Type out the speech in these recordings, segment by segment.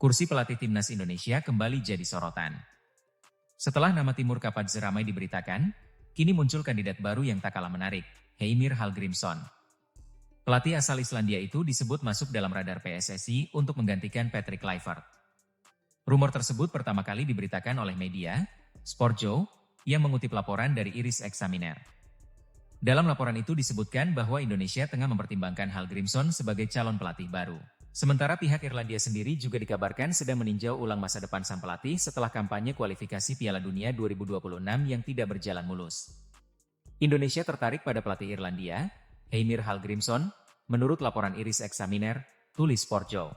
Kursi pelatih timnas Indonesia kembali jadi sorotan. Setelah nama Timur Kapadze ramai diberitakan, kini muncul kandidat baru yang tak kalah menarik, Heimir Hallgrímsson. Pelatih asal Islandia itu disebut masuk dalam radar PSSI untuk menggantikan Patrick Kluivert. Rumor tersebut pertama kali diberitakan oleh media, Sportjo, yang mengutip laporan dari Iris Examiner. Dalam laporan itu disebutkan bahwa Indonesia tengah mempertimbangkan Hallgrímsson sebagai calon pelatih baru. Sementara pihak Irlandia sendiri juga dikabarkan sedang meninjau ulang masa depan sang pelatih setelah kampanye kualifikasi Piala Dunia 2026 yang tidak berjalan mulus. Indonesia tertarik pada pelatih Irlandia, Heimir Hallgrímsson, menurut laporan Iris Examiner, tulis Sportjo.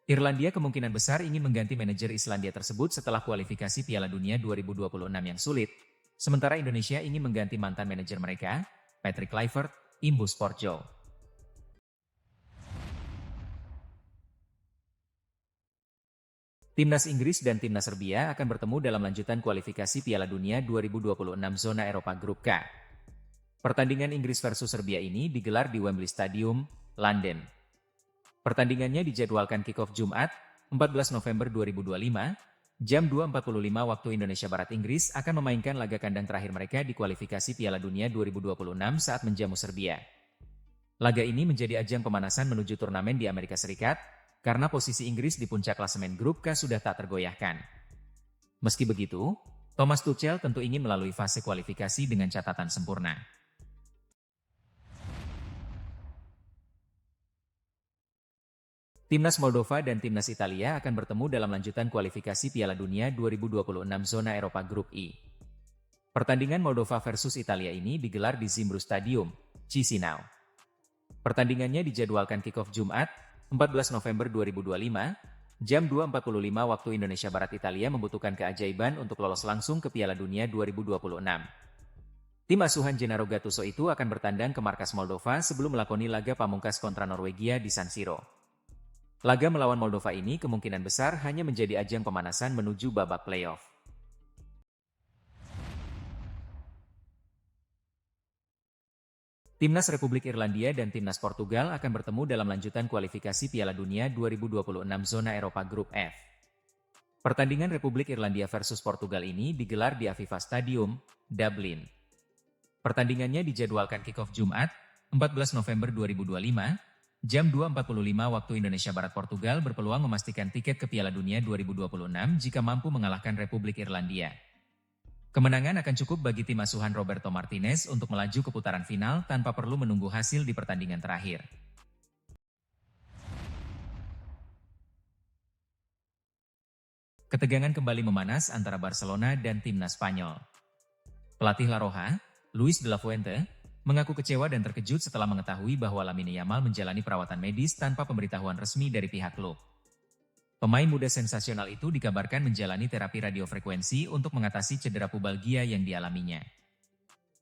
Irlandia kemungkinan besar ingin mengganti manajer Islandia tersebut setelah kualifikasi Piala Dunia 2026 yang sulit, sementara Indonesia ingin mengganti mantan manajer mereka, Patrick Kluivert, imbus Sportjo. Timnas Inggris dan Timnas Serbia akan bertemu dalam lanjutan kualifikasi Piala Dunia 2026 zona Eropa Grup K. Pertandingan Inggris versus Serbia ini digelar di Wembley Stadium, London. Pertandingannya dijadwalkan kick-off Jumat, 14 November 2025, jam 2.45 waktu Indonesia Barat. Inggris akan memainkan laga kandang terakhir mereka di kualifikasi Piala Dunia 2026 saat menjamu Serbia. Laga ini menjadi ajang pemanasan menuju turnamen di Amerika Serikat, karena posisi Inggris di puncak klasemen grup K sudah tak tergoyahkan. Meski begitu, Thomas Tuchel tentu ingin melalui fase kualifikasi dengan catatan sempurna. Timnas Moldova dan Timnas Italia akan bertemu dalam lanjutan kualifikasi Piala Dunia 2026 zona Eropa Grup I. Pertandingan Moldova versus Italia ini digelar di Zimbru Stadium, Chisinau. Pertandingannya dijadwalkan kick-off Jumat, 14 November 2025, jam 2.45 waktu Indonesia Barat. Italia membutuhkan keajaiban untuk lolos langsung ke Piala Dunia 2026. Tim asuhan Gennaro Gattuso itu akan bertandang ke markas Moldova sebelum melakoni laga pamungkas kontra Norwegia di San Siro. Laga melawan Moldova ini kemungkinan besar hanya menjadi ajang pemanasan menuju babak playoff. Timnas Republik Irlandia dan Timnas Portugal akan bertemu dalam lanjutan kualifikasi Piala Dunia 2026 zona Eropa Grup F. Pertandingan Republik Irlandia versus Portugal ini digelar di Aviva Stadium, Dublin. Pertandingannya dijadwalkan kick-off Jumat, 14 November 2025, jam 2.45 waktu Indonesia Barat. Portugal berpeluang memastikan tiket ke Piala Dunia 2026 jika mampu mengalahkan Republik Irlandia. Kemenangan akan cukup bagi tim asuhan Roberto Martinez untuk melaju ke putaran final tanpa perlu menunggu hasil di pertandingan terakhir. Ketegangan kembali memanas antara Barcelona dan timnas Spanyol. Pelatih La Roja, Luis de la Fuente, mengaku kecewa dan terkejut setelah mengetahui bahwa Lamine Yamal menjalani perawatan medis tanpa pemberitahuan resmi dari pihak klub. Pemain muda sensasional itu dikabarkan menjalani terapi radiofrekuensi untuk mengatasi cedera pubalgia yang dialaminya.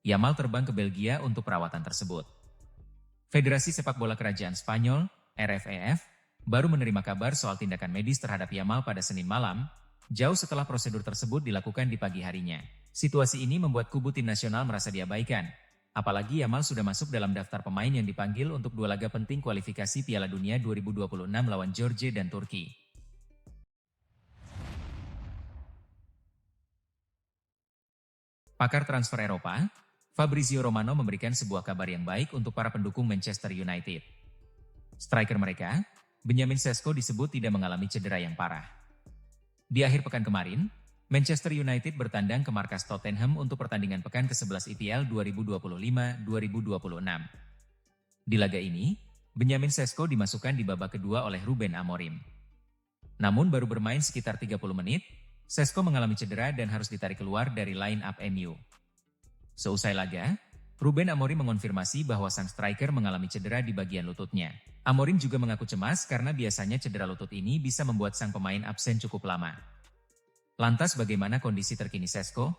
Yamal terbang ke Belgia untuk perawatan tersebut. Federasi Sepak Bola Kerajaan Spanyol, RFEF, baru menerima kabar soal tindakan medis terhadap Yamal pada Senin malam, jauh setelah prosedur tersebut dilakukan di pagi harinya. Situasi ini membuat kubu tim nasional merasa diabaikan, apalagi Yamal sudah masuk dalam daftar pemain yang dipanggil untuk dua laga penting kualifikasi Piala Dunia 2026 lawan Georgia dan Turki. Pakar transfer Eropa, Fabrizio Romano memberikan sebuah kabar yang baik untuk para pendukung Manchester United. Striker mereka, Benjamin Sesko disebut tidak mengalami cedera yang parah. Di akhir pekan kemarin, Manchester United bertandang ke markas Tottenham untuk pertandingan pekan ke-11 IPL 2025-2026. Di laga ini, Benjamin Sesko dimasukkan di babak kedua oleh Ruben Amorim. Namun baru bermain sekitar 30 menit, Sesko mengalami cedera dan harus ditarik keluar dari line-up MU. Seusai laga, Ruben Amorim mengonfirmasi bahwa sang striker mengalami cedera di bagian lututnya. Amorim juga mengaku cemas karena biasanya cedera lutut ini bisa membuat sang pemain absen cukup lama. Lantas bagaimana kondisi terkini Sesko?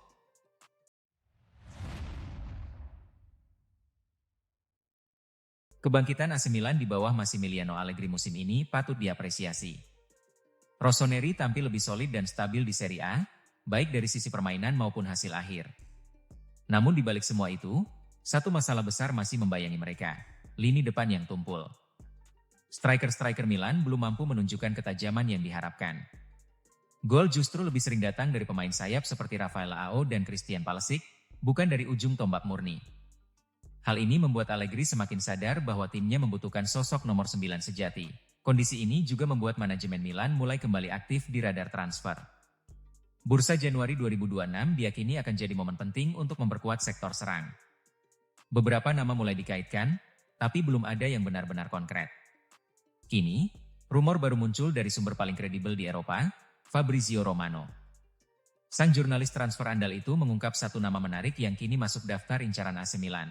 Kebangkitan AC Milan di bawah Massimiliano Allegri musim ini patut diapresiasi. Rossoneri tampil lebih solid dan stabil di Serie A, baik dari sisi permainan maupun hasil akhir. Namun di balik semua itu, satu masalah besar masih membayangi mereka, lini depan yang tumpul. Striker-striker Milan belum mampu menunjukkan ketajaman yang diharapkan. Gol justru lebih sering datang dari pemain sayap seperti Rafael Leao dan Christian Pulisic, bukan dari ujung tombak murni. Hal ini membuat Allegri semakin sadar bahwa timnya membutuhkan sosok nomor 9 sejati. Kondisi ini juga membuat manajemen Milan mulai kembali aktif di radar transfer. Bursa Januari 2026 diyakini akan jadi momen penting untuk memperkuat sektor serang. Beberapa nama mulai dikaitkan, tapi belum ada yang benar-benar konkret. Kini, rumor baru muncul dari sumber paling kredibel di Eropa, Fabrizio Romano. Sang jurnalis transfer andal itu mengungkap satu nama menarik yang kini masuk daftar incaran AC Milan.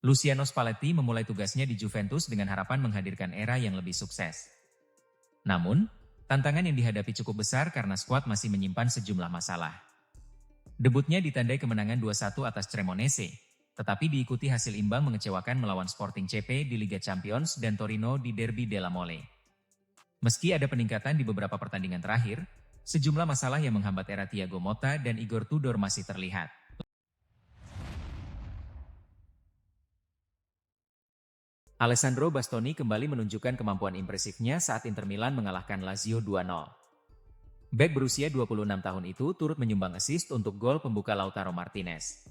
Luciano Spalletti memulai tugasnya di Juventus dengan harapan menghadirkan era yang lebih sukses. Namun, tantangan yang dihadapi cukup besar karena skuad masih menyimpan sejumlah masalah. Debutnya ditandai kemenangan 2-1 atas Cremonese, tetapi diikuti hasil imbang mengecewakan melawan Sporting CP di Liga Champions dan Torino di Derby della Mole. Meski ada peningkatan di beberapa pertandingan terakhir, sejumlah masalah yang menghambat era Thiago Motta dan Igor Tudor masih terlihat. Alessandro Bastoni kembali menunjukkan kemampuan impresifnya saat Inter Milan mengalahkan Lazio 2-0. Bek berusia 26 tahun itu turut menyumbang assist untuk gol pembuka Lautaro Martinez.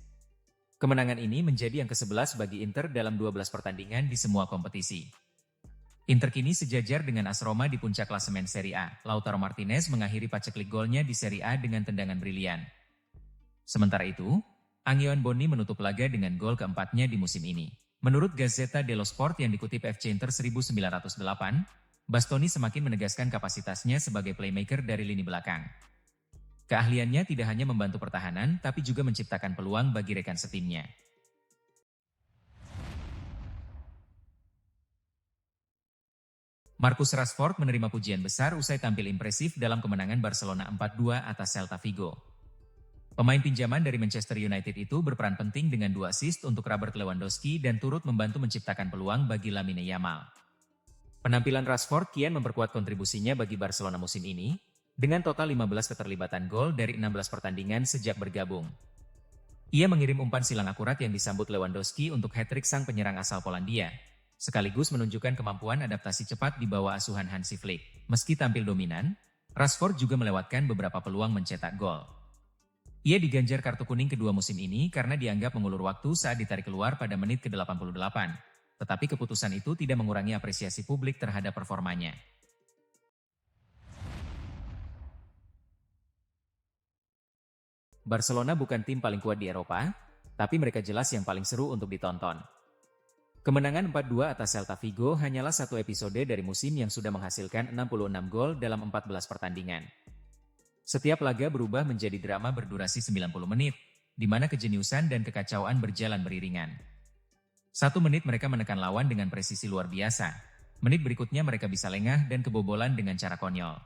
Kemenangan ini menjadi yang ke-11 bagi Inter dalam 12 pertandingan di semua kompetisi. Inter kini sejajar dengan AS Roma di puncak klasemen Serie A. Lautaro Martinez mengakhiri paceklik golnya di Serie A dengan tendangan brilian. Sementara itu, Angeon Bonni menutup laga dengan gol keempatnya di musim ini. Menurut Gazzetta dello Sport yang dikutip FC Inter 1908, Bastoni semakin menegaskan kapasitasnya sebagai playmaker dari lini belakang. Keahliannya tidak hanya membantu pertahanan, tapi juga menciptakan peluang bagi rekan setimnya. Marcus Rashford menerima pujian besar usai tampil impresif dalam kemenangan Barcelona 4-2 atas Celta Vigo. Pemain pinjaman dari Manchester United itu berperan penting dengan 2 assist untuk Robert Lewandowski dan turut membantu menciptakan peluang bagi Lamine Yamal. Penampilan Rashford kian memperkuat kontribusinya bagi Barcelona musim ini, dengan total 15 keterlibatan gol dari 16 pertandingan sejak bergabung. Ia mengirim umpan silang akurat yang disambut Lewandowski untuk hat-trick sang penyerang asal Polandia, sekaligus menunjukkan kemampuan adaptasi cepat di bawah asuhan Hansi Flick. Meski tampil dominan, Rashford juga melewatkan beberapa peluang mencetak gol. Ia diganjar kartu kuning kedua musim ini karena dianggap mengulur waktu saat ditarik keluar pada menit ke-88, tetapi keputusan itu tidak mengurangi apresiasi publik terhadap performanya. Barcelona bukan tim paling kuat di Eropa, tapi mereka jelas yang paling seru untuk ditonton. Kemenangan 4-2 atas Celta Vigo hanyalah satu episode dari musim yang sudah menghasilkan 66 gol dalam 14 pertandingan. Setiap laga berubah menjadi drama berdurasi 90 menit, di mana kejeniusan dan kekacauan berjalan beriringan. 1 menit mereka menekan lawan dengan presisi luar biasa, menit berikutnya mereka bisa lengah dan kebobolan dengan cara konyol.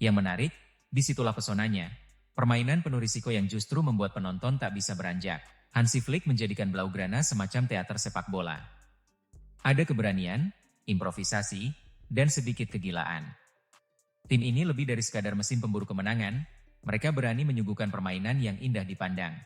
Yang menarik, disitulah pesonanya. Permainan penuh risiko yang justru membuat penonton tak bisa beranjak. Hansi Flick menjadikan Blaugrana semacam teater sepak bola. Ada keberanian, improvisasi, dan sedikit kegilaan. Tim ini lebih dari sekadar mesin pemburu kemenangan, mereka berani menyuguhkan permainan yang indah dipandang.